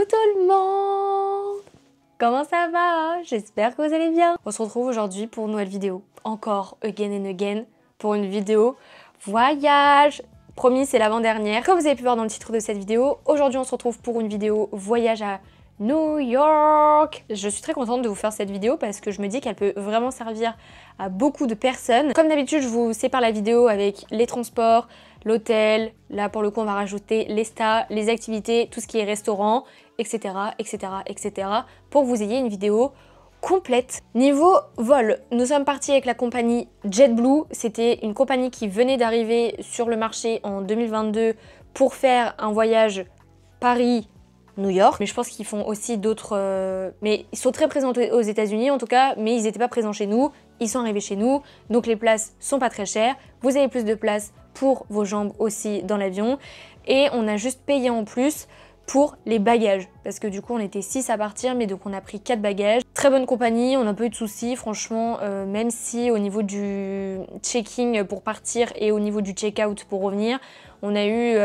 Coucou tout le monde! Comment ça va? J'espère que vous allez bien. On se retrouve aujourd'hui pour une nouvelle vidéo. Encore, again and again, pour une vidéo voyage. Promis, c'est l'avant-dernière. Comme vous avez pu voir dans le titre de cette vidéo, aujourd'hui on se retrouve pour une vidéo voyage à New York. Je suis très contente de vous faire cette vidéo parce que je me dis qu'elle peut vraiment servir à beaucoup de personnes. Comme d'habitude, je vous sépare la vidéo avec les transports, l'hôtel, là pour le coup on va rajouter les stas, les activités, tout ce qui est restaurant, etc. pour que vous ayez une vidéo complète. Niveau vol, nous sommes partis avec la compagnie JetBlue. C'était une compagnie qui venait d'arriver sur le marché en 2022 pour faire un voyage Paris-New York. Mais je pense qu'ils font aussi d'autres... Mais ils sont très présents aux États-Unis en tout cas, mais ils n'étaient pas présents chez nous. Ils sont arrivés chez nous, donc les places sont pas très chères. Vous avez plus de place pour vos jambes aussi dans l'avion. Et on a juste payé en plus pour les bagages, parce que du coup on était 6 à partir, mais donc on a pris 4 bagages. Très bonne compagnie, on n'a pas eu de soucis franchement, même si au niveau du checking pour partir et au niveau du check-out pour revenir, on a eu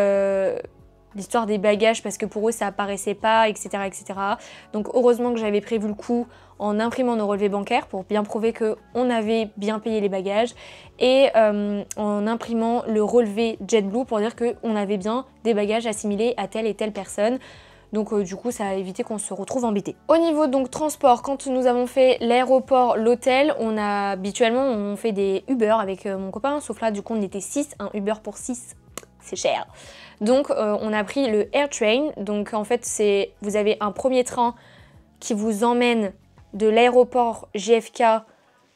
l'histoire des bagages parce que pour eux ça apparaissait pas, etc. Donc heureusement que j'avais prévu le coup en imprimant nos relevés bancaires pour bien prouver qu'on avait bien payé les bagages et en imprimant le relevé JetBlue pour dire qu'on avait bien des bagages assimilés à telle et telle personne. Donc du coup ça a évité qu'on se retrouve embêté. Au niveau donc transport, quand nous avons fait l'aéroport, l'hôtel, habituellement on fait des Uber avec mon copain, sauf là du coup on était 6, un Uber pour 6, c'est cher. Donc on a pris le AirTrain, donc en fait vous avez un premier train qui vous emmène de l'aéroport JFK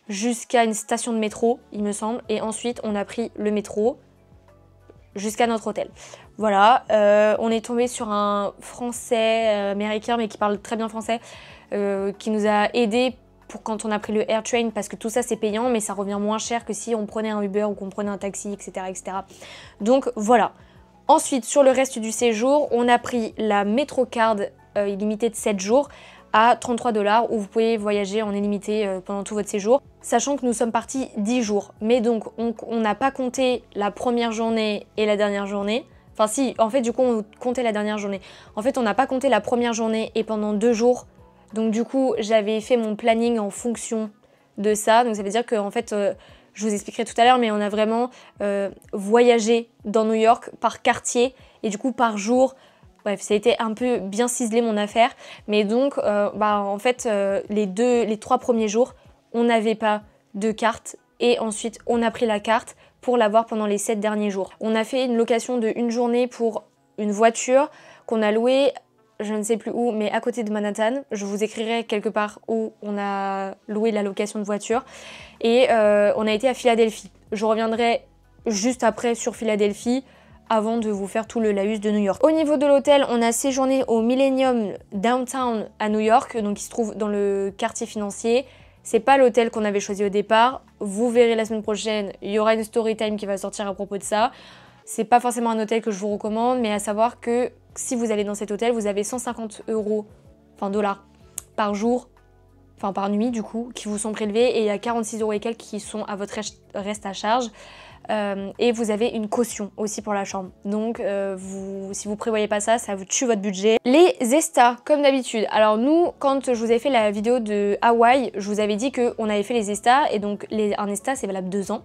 jusqu'à une station de métro, il me semble, et ensuite on a pris le métro jusqu'à notre hôtel. Voilà, on est tombé sur un Français américain, mais qui parle très bien français, qui nous a aidés pour quand on a pris le AirTrain, parce que tout ça c'est payant, mais ça revient moins cher que si on prenait un Uber ou qu'on prenait un taxi, etc. Donc voilà. Ensuite, sur le reste du séjour, on a pris la MetroCard illimitée de 7 jours à 33 $, où vous pouvez voyager en illimité pendant tout votre séjour, sachant que nous sommes partis 10 jours. Mais donc, on n'a pas compté la première journée et la dernière journée. Enfin si, en fait, du coup, on comptait la dernière journée. En fait, on n'a pas compté la première journée et pendant 2 jours. Donc du coup, j'avais fait mon planning en fonction de ça. Donc ça veut dire que, en fait, je vous expliquerai tout à l'heure, mais on a vraiment voyagé dans New York par quartier et du coup par jour. Bref, ça a été un peu bien ciselé mon affaire, mais donc en fait les 3 premiers jours, on n'avait pas de carte et ensuite on a pris la carte pour l'avoir pendant les 7 derniers jours. On a fait une location de 1 journée pour une voiture qu'on a louée, je ne sais plus où, mais à côté de Manhattan. Je vous écrirai quelque part où on a loué la location de voiture et on a été à Philadelphie. Je reviendrai juste après sur Philadelphie, avant de vous faire tout le laïus de New York. Au niveau de l'hôtel, on a séjourné au Millennium Downtown à New York, donc il se trouve dans le quartier financier. C'est pas l'hôtel qu'on avait choisi au départ. Vous verrez la semaine prochaine, il y aura une story time qui va sortir à propos de ça. C'est pas forcément un hôtel que je vous recommande, mais à savoir que si vous allez dans cet hôtel, vous avez 150 €, enfin dollars, par jour, enfin par nuit du coup, qui vous sont prélevés et il y a 46 € et quelques qui sont à votre reste à charge. Et vous avez une caution aussi pour la chambre. Donc si vous prévoyez pas ça, ça vous tue votre budget. Les ESTA, comme d'habitude. Alors nous, quand je vous ai fait la vidéo de Hawaï, je vous avais dit qu'on avait fait les ESTA et donc un ESTA c'est valable 2 ans.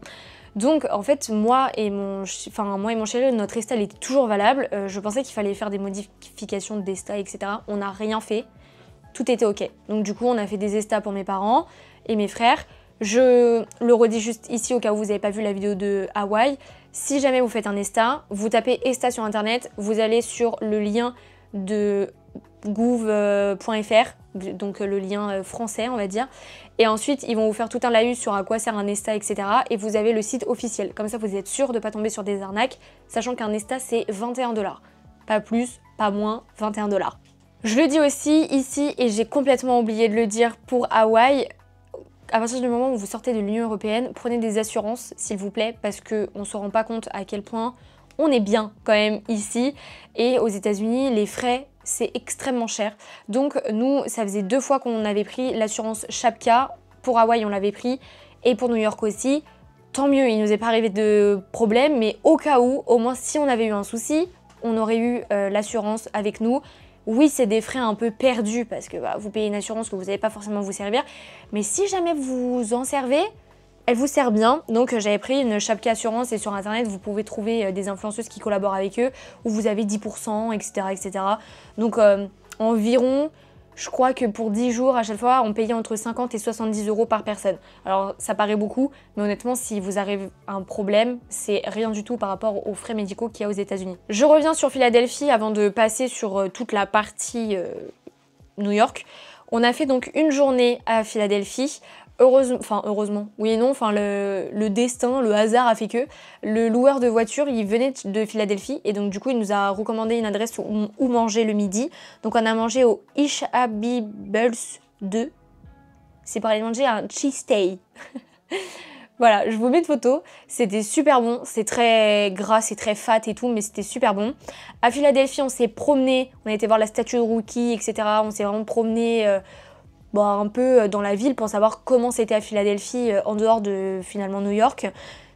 Donc en fait moi et mon chéri, notre ESTA elle était toujours valable. Je pensais qu'il fallait faire des modifications d'ESTA, etc. On n'a rien fait. Tout était ok. Donc du coup on a fait des ESTA pour mes parents et mes frères. Je le redis juste ici au cas où vous n'avez pas vu la vidéo de Hawaï. Si jamais vous faites un ESTA, vous tapez ESTA sur internet, vous allez sur le lien de gouv.fr, donc le lien français on va dire. Et ensuite ils vont vous faire tout un laïus sur à quoi sert un ESTA, etc. Et vous avez le site officiel. Comme ça vous êtes sûr de ne pas tomber sur des arnaques, sachant qu'un ESTA c'est 21 $. Pas plus, pas moins, 21 $. Je le dis aussi ici et j'ai complètement oublié de le dire pour Hawaï. À partir du moment où vous sortez de l'Union Européenne, prenez des assurances s'il vous plaît parce qu'on ne se rend pas compte à quel point on est bien quand même ici. Et aux États-Unis, les frais, c'est extrêmement cher. Donc nous, ça faisait 2 fois qu'on avait pris l'assurance Chapka. Pour Hawaï, on l'avait pris et pour New York aussi. Tant mieux, il ne nous est pas arrivé de problème, mais au cas où, au moins si on avait eu un souci, on aurait eu l'assurance avec nous. Oui, c'est des frais un peu perdus parce que vous payez une assurance que vous n'allez pas forcément vous servir. Mais si jamais vous en servez, elle vous sert bien. Donc j'avais pris une Chapka Assurance et sur internet vous pouvez trouver des influenceuses qui collaborent avec eux où vous avez 10%, etc. etc. Donc environ, je crois que pour 10 jours à chaque fois on payait entre 50 et 70 € par personne. Alors ça paraît beaucoup, mais honnêtement si vous arrive un problème, c'est rien du tout par rapport aux frais médicaux qu'il y a aux États-Unis. Je reviens sur Philadelphie avant de passer sur toute la partie New York. On a fait donc une journée à Philadelphie. Heureusement, oui et non, le destin, le hasard a fait que le loueur de voiture, il venait de Philadelphie et donc du coup, il nous a recommandé une adresse où manger le midi. Donc on a mangé au Ishabibles 2. C'est pour aller manger un cheesesteak. Voilà, je vous mets de photos. C'était super bon, c'est très gras, c'est très fat et tout, mais c'était super bon. À Philadelphie, on s'est promené, on a été voir la statue de Rookie, etc. On s'est vraiment promené un peu dans la ville pour savoir comment c'était à Philadelphie en dehors de finalement New York.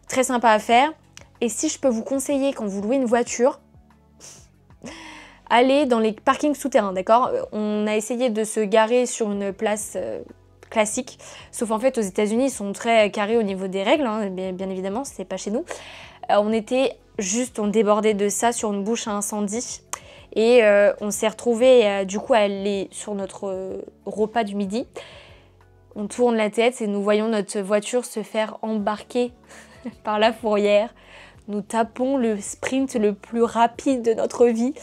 Très sympa à faire. Et si je peux vous conseiller quand vous louez une voiture, allez dans les parkings souterrains, d'accord? On a essayé de se garer sur une place classique, sauf en fait aux États-Unis ils sont très carrés au niveau des règles, hein, bien évidemment, c'est pas chez nous. On débordait de ça sur une bouche à incendie. Et on s'est retrouvés du coup à aller sur notre repas du midi. On tourne la tête et nous voyons notre voiture se faire embarquer par la fourrière. Nous tapons le sprint le plus rapide de notre vie.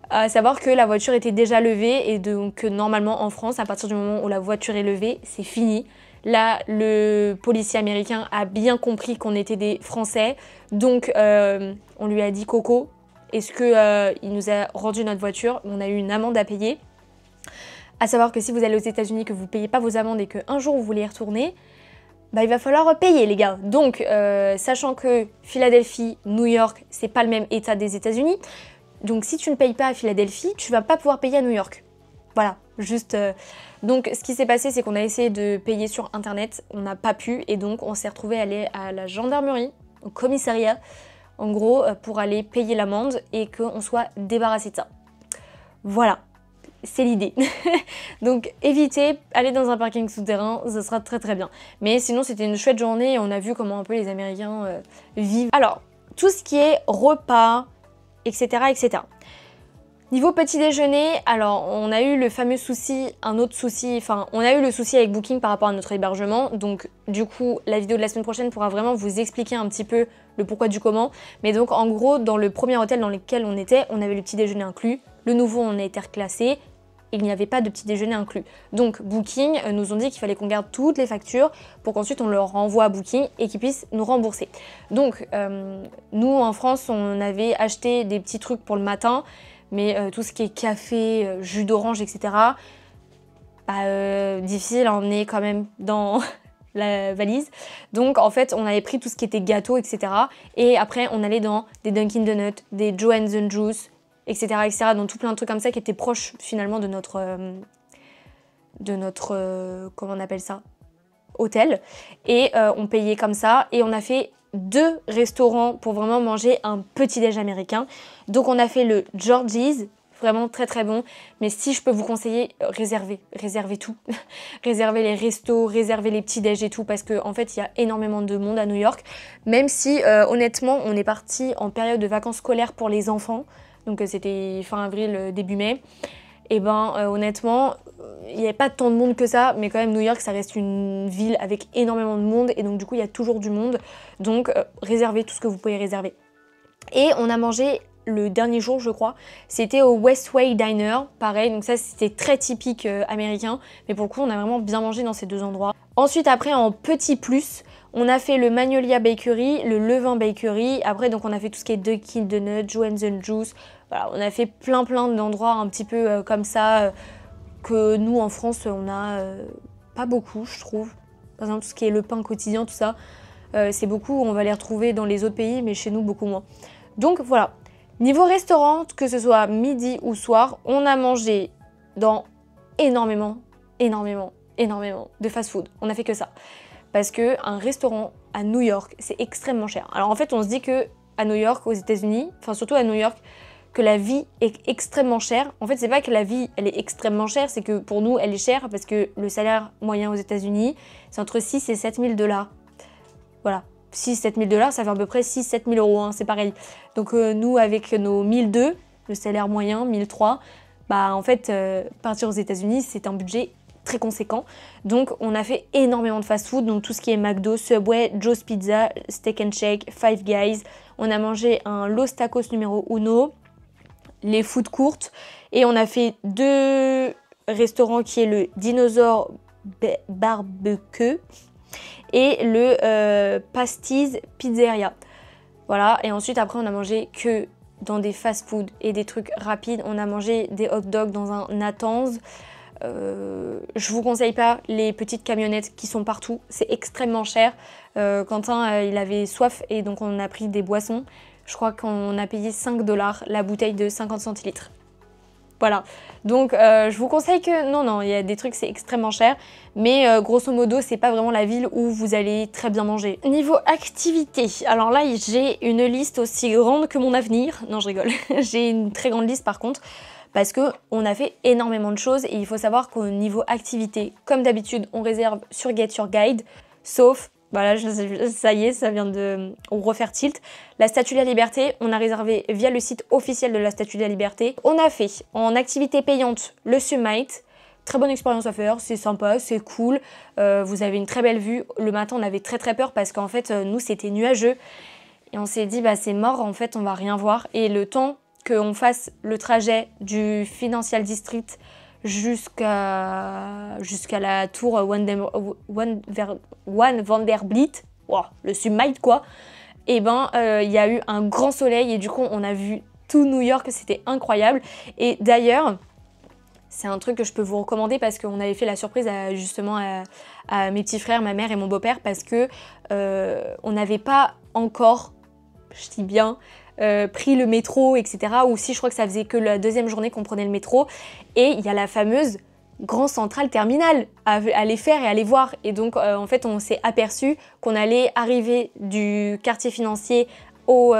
À savoir que la voiture était déjà levée et donc normalement en France, à partir du moment où la voiture est levée, c'est fini. Là, le policier américain a bien compris qu'on était des Français. Donc on lui a dit Coco. Est-ce qu'il nous a rendu notre voiture? On a eu une amende à payer. À savoir que si vous allez aux États-Unis, que vous ne payez pas vos amendes et qu'un jour vous voulez y retourner, il va falloir payer les gars. Donc, sachant que Philadelphie, New York, c'est pas le même état des États-Unis. Donc si tu ne payes pas à Philadelphie, tu vas pas pouvoir payer à New York. Voilà, juste... Donc ce qui s'est passé, c'est qu'on a essayé de payer sur internet, on n'a pas pu et donc on s'est retrouvé à aller à la gendarmerie, au commissariat, en gros, pour aller payer l'amende et qu'on soit débarrassé de ça. Voilà, c'est l'idée. Donc évitez, allez dans un parking souterrain, ça sera très très bien. Mais sinon c'était une chouette journée et on a vu comment un peu les Américains vivent. Alors, tout ce qui est repas, etc. etc. Niveau petit déjeuner, alors on a eu le fameux souci, on a eu le souci avec Booking par rapport à notre hébergement, donc du coup la vidéo de la semaine prochaine pourra vraiment vous expliquer un petit peu le pourquoi du comment, mais donc en gros dans le premier hôtel dans lequel on était, on avait le petit déjeuner inclus, le nouveau on a été reclassé, il n'y avait pas de petit déjeuner inclus. Donc Booking nous ont dit qu'il fallait qu'on garde toutes les factures pour qu'ensuite on leur renvoie à Booking et qu'ils puissent nous rembourser. Donc nous en France on avait acheté des petits trucs pour le matin, mais tout ce qui est café, jus d'orange, etc. Difficile à emmener quand même dans la valise. Donc en fait on avait pris tout ce qui était gâteau, etc. Et après on allait dans des Dunkin' Donuts, des Joe & Juice, etc., etc. Donc tout plein de trucs comme ça qui étaient proches finalement de notre comment on appelle ça, hôtel. Et on payait comme ça et on a fait 2 restaurants pour vraiment manger un petit déj américain. Donc on a fait le George's, vraiment très très bon, mais si je peux vous conseiller, réservez tout. Réservez les restos, réservez les petits déj et tout, parce qu'en fait il y a énormément de monde à New York, même si honnêtement on est parti en période de vacances scolaires pour les enfants, donc c'était fin avril, début mai, et honnêtement il n'y avait pas tant de monde que ça, mais quand même New York ça reste une ville avec énormément de monde et donc du coup il y a toujours du monde, donc réservez tout ce que vous pouvez réserver. Et on a mangé le dernier jour je crois, c'était au Westway Diner, pareil, donc ça c'était très typique américain, mais pour le coup on a vraiment bien mangé dans ces 2 endroits. Ensuite après en petit plus, on a fait le Magnolia Bakery, le Levain Bakery, après donc on a fait tout ce qui est Dunkin' Donuts, Joe & Juice, voilà, on a fait plein d'endroits un petit peu comme ça, que nous en France on a pas beaucoup je trouve. Par exemple tout ce qui est le pain quotidien, tout ça, c'est beaucoup, on va les retrouver dans les autres pays, mais chez nous beaucoup moins. Donc voilà, niveau restaurant, que ce soit midi ou soir, on a mangé dans énormément de fast-food. On a fait que ça. Parce qu'un restaurant à New York, c'est extrêmement cher. Alors en fait, on se dit que à New York, aux États-Unis, enfin surtout à New York, que la vie est extrêmement chère. En fait, c'est pas que la vie, elle est extrêmement chère, c'est que pour nous, elle est chère parce que le salaire moyen aux États-Unis, c'est entre 6 et 7 000 $. Voilà. 6-7 000 $, ça fait à peu près 6-7 000 €, hein, c'est pareil. Donc nous, avec nos 1002, le salaire moyen, 1003, bah en fait, partir aux États-Unis, c'est un budget très conséquent. Donc on a fait énormément de fast-food, donc tout ce qui est McDo, Subway, Joe's Pizza, Steak and Shake, Five Guys. On a mangé un Los Tacos numéro 1, les food courts, et on a fait 2 restaurants qui est le Dinosaur Barbecue et le Pasties Pizzeria. Voilà, et ensuite après on a mangé que dans des fast-food et des trucs rapides. On a mangé des hot dogs dans un Nathan's. Je vous conseille pas les petites camionnettes qui sont partout, c'est extrêmement cher. Quentin il avait soif et donc on a pris des boissons. Je crois qu'on a payé 5 $ la bouteille de 50 centilitres. Voilà, donc je vous conseille que non, il y a des trucs c'est extrêmement cher, mais grosso modo c'est pas vraiment la ville où vous allez très bien manger. Niveau activité, alors là j'ai une liste aussi grande que mon avenir, non je rigole, j'ai une très grande liste par contre, parce qu'on a fait énormément de choses et il faut savoir qu'au niveau activité, comme d'habitude on réserve sur Get Your Guide, sauf... Voilà, ça y est, ça vient de refaire tilt. La Statue de la Liberté, on a réservé via le site officiel de la Statue de la Liberté. On a fait en activité payante le Summit. Très bonne expérience à faire, c'est sympa, c'est cool. Vous avez une très belle vue. Le matin, on avait très peur parce qu'en fait, nous, c'était nuageux. Et on s'est dit, bah c'est mort, en fait, on va rien voir. Et le temps qu'on fasse le trajet du Financial District jusqu'à la tour One Vanderbilt, wow, le Summit quoi, et ben il y a eu un grand soleil et du coup on a vu tout New York, c'était incroyable. Et d'ailleurs c'est un truc que je peux vous recommander parce qu'on avait fait la surprise justement à mes petits frères, ma mère et mon beau-père, parce que on n'avait pas encore, je dis bien, pris le métro, etc. Ou si je crois que ça faisait que la deuxième journée qu'on prenait le métro. Et il y a la fameuse Grand Central Terminal à aller faire et aller voir. Et donc en fait on s'est aperçu qu'on allait arriver du quartier financier au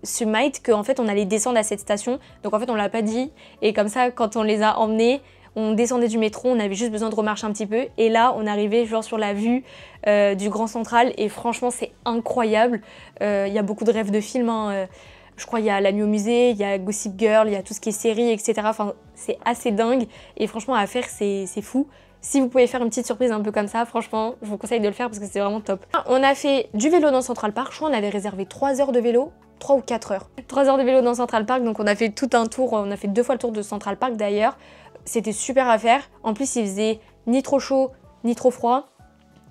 Summit, qu'en fait on allait descendre à cette station. Donc en fait on l'a pas dit. Et comme ça quand on les a emmenés, on descendait du métro, on avait juste besoin de remarcher un petit peu. Et là, on arrivait genre sur la vue du Grand Central. Et franchement, c'est incroyable. Il y a beaucoup de rêves de films. Hein. Je crois qu'il y a La Nuit au musée, il y a Gossip Girl, il y a tout ce qui est série, etc. Enfin, c'est assez dingue. Et franchement, à faire, c'est fou. Si vous pouvez faire une petite surprise un peu comme ça, franchement, je vous conseille de le faire parce que c'est vraiment top. On a fait du vélo dans Central Park. Je crois qu'on avait réservé 3 heures de vélo. 3 ou 4 heures. 3 heures de vélo dans Central Park. Donc on a fait tout un tour. On a fait 2 fois le tour de Central Park d'ailleurs. C'était super à faire. En plus, il faisait ni trop chaud, ni trop froid.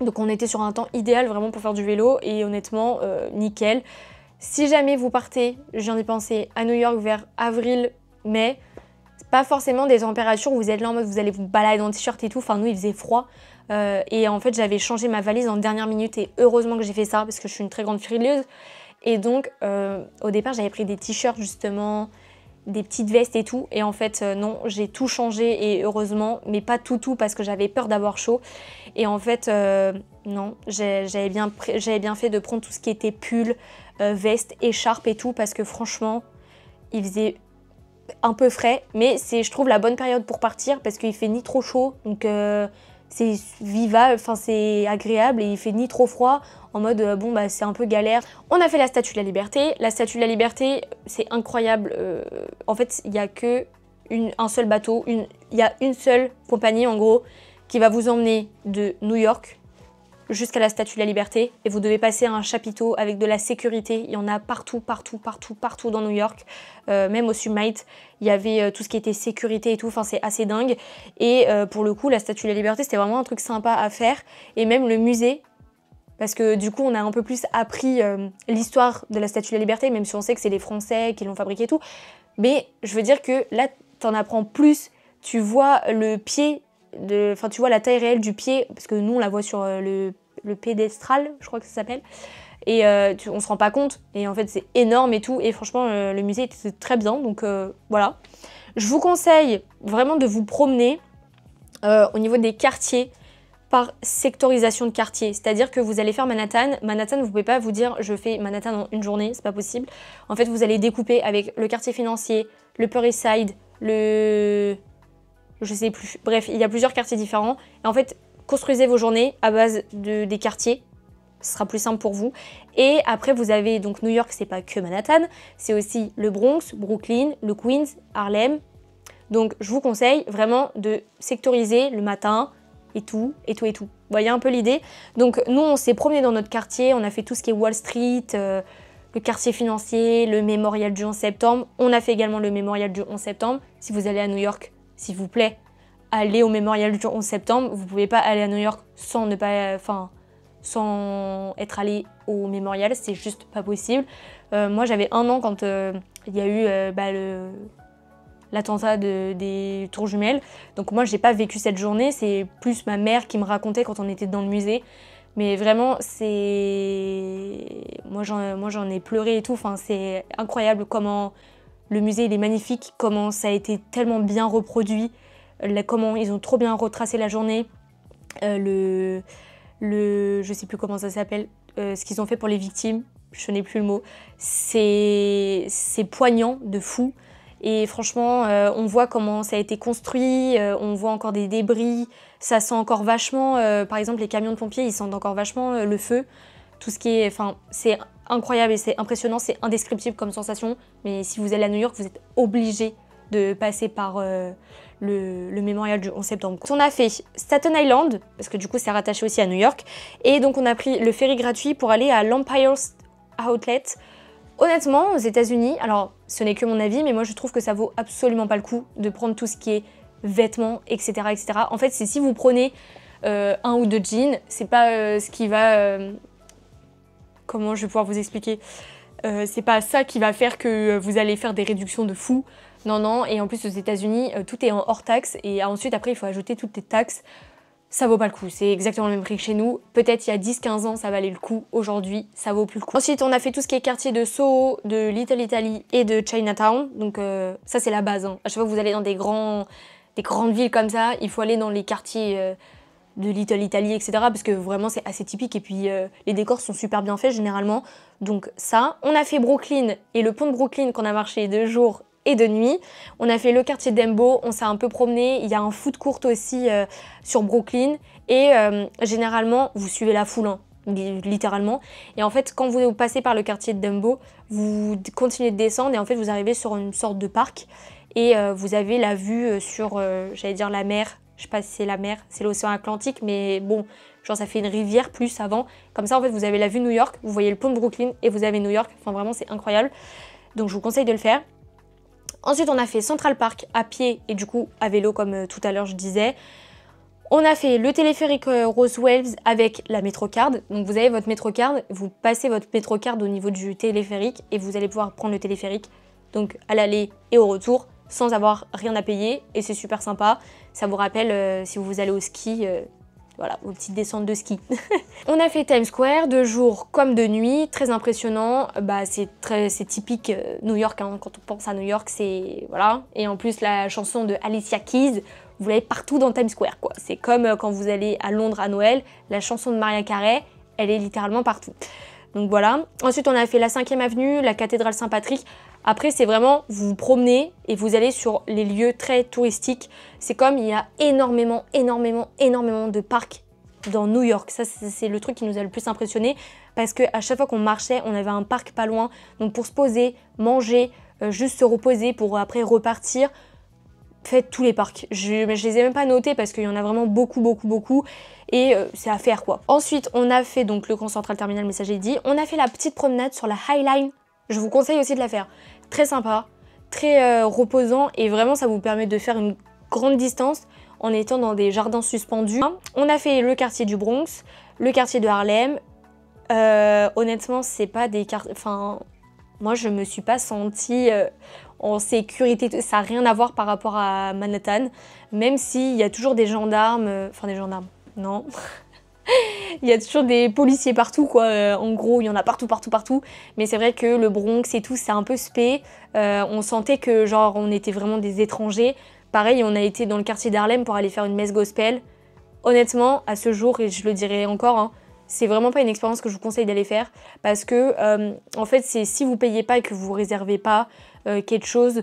Donc on était sur un temps idéal vraiment pour faire du vélo. Et honnêtement, nickel. Si jamais vous partez, j'en ai pensé, à New York vers avril, mai, c'est pas forcément des températures où vous êtes là en mode vous allez vous balader en t-shirt et tout. Enfin, nous, il faisait froid. Et en fait, j'avais changé ma valise en dernière minute. Et heureusement que j'ai fait ça parce que je suis une très grande frileuse. Et donc, au départ, j'avais pris des t-shirts justement, des petites vestes et tout. Et en fait, non, j'ai tout changé et heureusement, mais pas tout parce que j'avais peur d'avoir chaud. Et en fait, non, j'avais bien fait de prendre tout ce qui était pull, veste, écharpe et tout parce que franchement, il faisait un peu frais. Mais c'est, je trouve, la bonne période pour partir parce qu'il fait ni trop chaud, donc c'est vivable, enfin c'est agréable et il fait ni trop froid. En mode, bon, bah c'est un peu galère. On a fait la Statue de la Liberté. La Statue de la Liberté, c'est incroyable. En fait, il n'y a un seul bateau. Il y a une seule compagnie, en gros, qui va vous emmener de New York jusqu'à la Statue de la Liberté. Et vous devez passer un chapiteau avec de la sécurité. Il y en a partout dans New York. Même au Summit, il y avait tout ce qui était sécurité et tout. Enfin, c'est assez dingue. Et pour le coup, la Statue de la Liberté, c'était vraiment un truc sympa à faire. Et même le musée, parce que du coup, on a un peu plus appris l'histoire de la Statue de la Liberté, même si on sait que c'est les Français qui l'ont fabriquée et tout. Mais je veux dire que là, t'en apprends plus. Tu vois le pied, enfin tu vois la taille réelle du pied, parce que nous, on la voit sur le pédestral, je crois que ça s'appelle. Et on se rend pas compte. Et en fait, c'est énorme et tout. Et franchement, le musée était très bien. Donc voilà. Je vous conseille vraiment de vous promener au niveau des quartiers. par sectorisation de quartier. C'est-à-dire que vous allez faire Manhattan. Manhattan, vous ne pouvez pas vous dire je fais Manhattan en une journée, c'est pas possible. En fait, vous allez découper avec le quartier financier, le Upper East Side, je sais plus. Bref, il y a plusieurs quartiers différents. Et en fait, construisez vos journées à base des quartiers. Ce sera plus simple pour vous. Et après, vous avez donc New York, c'est pas que Manhattan, c'est aussi le Bronx, Brooklyn, le Queens, Harlem. Donc, je vous conseille vraiment de sectoriser le matin et tout, et tout, et tout. Vous voyez un peu l'idée. Donc, nous, on s'est promené dans notre quartier, on a fait tout ce qui est Wall Street, le quartier financier, le mémorial du 11 septembre. On a fait également le mémorial du 11 septembre. Si vous allez à New York, s'il vous plaît, allez au mémorial du 11 septembre. Vous pouvez pas aller à New York sans ne pas... sans être allé au mémorial, c'est juste pas possible. Moi j'avais 1 an quand il y a eu l'attentat des tours jumelles, donc moi j'ai pas vécu cette journée, c'est plus ma mère qui me racontait quand on était dans le musée, mais vraiment moi j'en ai pleuré et tout, enfin, c'est incroyable comment le musée il est magnifique, comment ça a été tellement bien reproduit, comment ils ont trop bien retracé la journée, je sais plus comment ça s'appelle, ce qu'ils ont fait pour les victimes, je n'ai plus le mot, c'est poignant de fou. Et franchement, on voit comment ça a été construit, on voit encore des débris, ça sent encore vachement, par exemple les camions de pompiers, ils sentent encore vachement le feu, tout ce qui est, enfin, c'est incroyable et c'est impressionnant, c'est indescriptible comme sensation, mais si vous allez à New York, vous êtes obligé de passer par le mémorial du 11 septembre. On a fait Staten Island, parce que du coup c'est rattaché aussi à New York, et donc on a pris le ferry gratuit pour aller à l'Empire Outlet. Honnêtement, aux États-Unis, alors ce n'est que mon avis, mais moi je trouve que ça vaut absolument pas le coup de prendre tout ce qui est vêtements, etc. etc. En fait, c'est si vous prenez 1 ou 2 jeans, c'est pas ce qui va... comment je vais pouvoir vous expliquer, c'est pas ça qui va faire que vous allez faire des réductions de fou. Non, non, et en plus aux États-Unis, tout est en hors taxe, et ensuite après il faut ajouter toutes les taxes. Ça vaut pas le coup, c'est exactement le même prix que chez nous. Peut-être il y a 10-15 ans ça valait le coup, aujourd'hui ça vaut plus le coup. Ensuite on a fait tout ce qui est quartier de Soho, de Little Italy et de Chinatown, donc ça c'est la base. Hein. À chaque fois que vous allez dans des grandes villes comme ça, il faut aller dans les quartiers de Little Italy, etc. parce que vraiment c'est assez typique et puis les décors sont super bien faits généralement. Donc ça, on a fait Brooklyn et le pont de Brooklyn qu'on a marché de jour et de nuit. On a fait le quartier d'Embo, on s'est un peu promené, il y a un food court aussi sur Brooklyn et généralement vous suivez la foule, hein, littéralement. Et en fait quand vous passez par le quartier d'Embo, vous continuez de descendre et en fait vous arrivez sur une sorte de parc et vous avez la vue sur, j'allais dire la mer, je sais pas si c'est la mer, c'est l'océan Atlantique, mais bon, genre ça fait une rivière plus avant. Comme ça en fait vous avez la vue New York, vous voyez le pont de Brooklyn et vous avez New York, enfin vraiment c'est incroyable. Donc je vous conseille de le faire. Ensuite, on a fait Central Park à pied et du coup à vélo comme tout à l'heure je disais. On a fait le téléphérique Roswells avec la Metrocard. Donc vous avez votre Metrocard, vous passez votre Metrocard au niveau du téléphérique et vous allez pouvoir prendre le téléphérique donc à l'aller et au retour sans avoir rien à payer et c'est super sympa. Ça vous rappelle si vous allez au ski, voilà, vos petites descentes de ski. On a fait Times Square de jour comme de nuit, très impressionnant. Bah, c'est typique New York, hein. Quand on pense à New York, c'est... voilà. Et en plus, la chanson de Alicia Keys, vous l'avez partout dans Times Square, quoi. C'est comme quand vous allez à Londres à Noël, la chanson de Mariah Carey, elle est littéralement partout. Donc voilà. Ensuite, on a fait la 5e avenue, la cathédrale Saint-Patrick. Après, c'est vraiment, vous vous promenez et vous allez sur les lieux très touristiques. C'est comme il y a énormément de parcs dans New York. Ça, c'est le truc qui nous a le plus impressionné parce qu'à chaque fois qu'on marchait, on avait un parc pas loin. Donc pour se poser, manger, juste se reposer pour après repartir, faites tous les parcs. Je les ai même pas notés parce qu'il y en a vraiment beaucoup. Et c'est à faire, quoi. Ensuite, on a fait donc le Grand Central Terminal, mais ça j'ai dit. On a fait la petite promenade sur la High Line. Je vous conseille aussi de la faire. Très sympa, très reposant et vraiment ça vous permet de faire une grande distance en étant dans des jardins suspendus. On a fait le quartier du Bronx, le quartier de Harlem. Honnêtement, c'est pas des quartiers... Enfin, moi je me suis pas sentie en sécurité. Ça n'a rien à voir par rapport à Manhattan. Même s'il y a toujours des gendarmes... Enfin des gendarmes, non... Il y a toujours des policiers partout, quoi. En gros, il y en a partout. Mais c'est vrai que le Bronx et tout, c'est un peu spé. On sentait que, genre, on était vraiment des étrangers. Pareil, on a été dans le quartier d'Harlem pour aller faire une messe gospel. honnêtement, à ce jour, et je le dirai encore, hein, c'est vraiment pas une expérience que je vous conseille d'aller faire parce que en fait c'est si vous payez pas et que vous réservez pas quelque chose,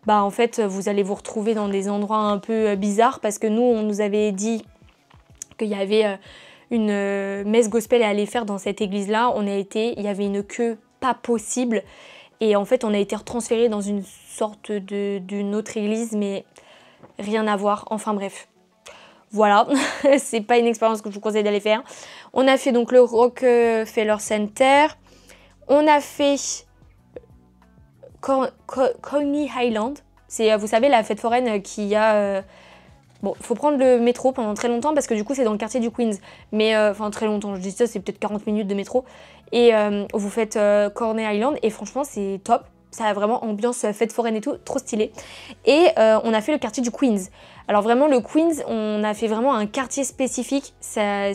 bah en fait vous allez vous retrouver dans des endroits un peu bizarres parce que nous on nous avait dit qu'il y avait une messe gospel à aller faire dans cette église là. On a été, il y avait une queue pas possible et en fait on a été retransféré dans une sorte d'une autre église mais rien à voir, enfin bref. Voilà, c'est pas une expérience que je vous conseille d'aller faire. On a fait donc le Rockefeller Center. On a fait Coney Island. C'est, vous savez, la fête foraine qui a... Bon, il faut prendre le métro pendant très longtemps parce que du coup, c'est dans le quartier du Queens. Mais, enfin, très longtemps, je dis ça, c'est peut-être 40 minutes de métro. Et vous faites Coney Island et franchement, c'est top. Ça a vraiment ambiance fête foraine et tout, trop stylé. Et on a fait le quartier du Queens. Alors vraiment, le Queens, on a fait vraiment un quartier spécifique. Ça,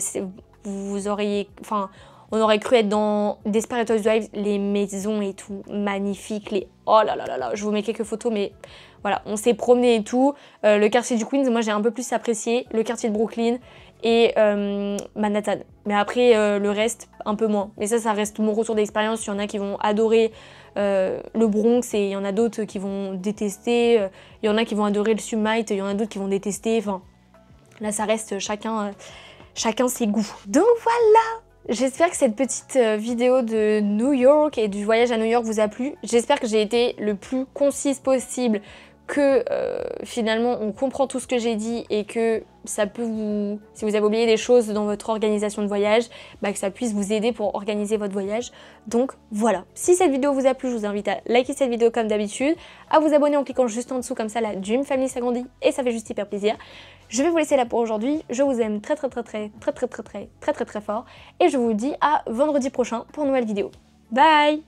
vous auriez... Enfin, on aurait cru être dans Desperate Housewives, les maisons et tout, magnifiques. Oh là là là là, je vous mets quelques photos, mais voilà, on s'est promené et tout. Le quartier du Queens, moi j'ai un peu plus apprécié. Le quartier de Brooklyn et Manhattan. Mais après, le reste, un peu moins. Mais ça reste mon retour d'expérience. Il y en a qui vont adorer le Bronx et il y en a d'autres qui vont détester. Il y en a qui vont adorer le Summit, il y en a d'autres qui vont détester. Enfin, là, ça reste chacun ses goûts. Donc voilà! J'espère que cette petite vidéo de New York et du voyage à New York vous a plu. J'espère que j'ai été le plus concise possible, que finalement on comprend tout ce que j'ai dit et que ça peut vous, si vous avez oublié des choses dans votre organisation de voyage, bah que ça puisse vous aider pour organiser votre voyage. Donc voilà, si cette vidéo vous a plu, je vous invite à liker cette vidéo comme d'habitude, à vous abonner en cliquant juste en dessous comme ça la Dream Family s'agrandit et ça fait juste hyper plaisir. Je vais vous laisser là pour aujourd'hui, je vous aime très fort et je vous dis à vendredi prochain pour une nouvelle vidéo. Bye!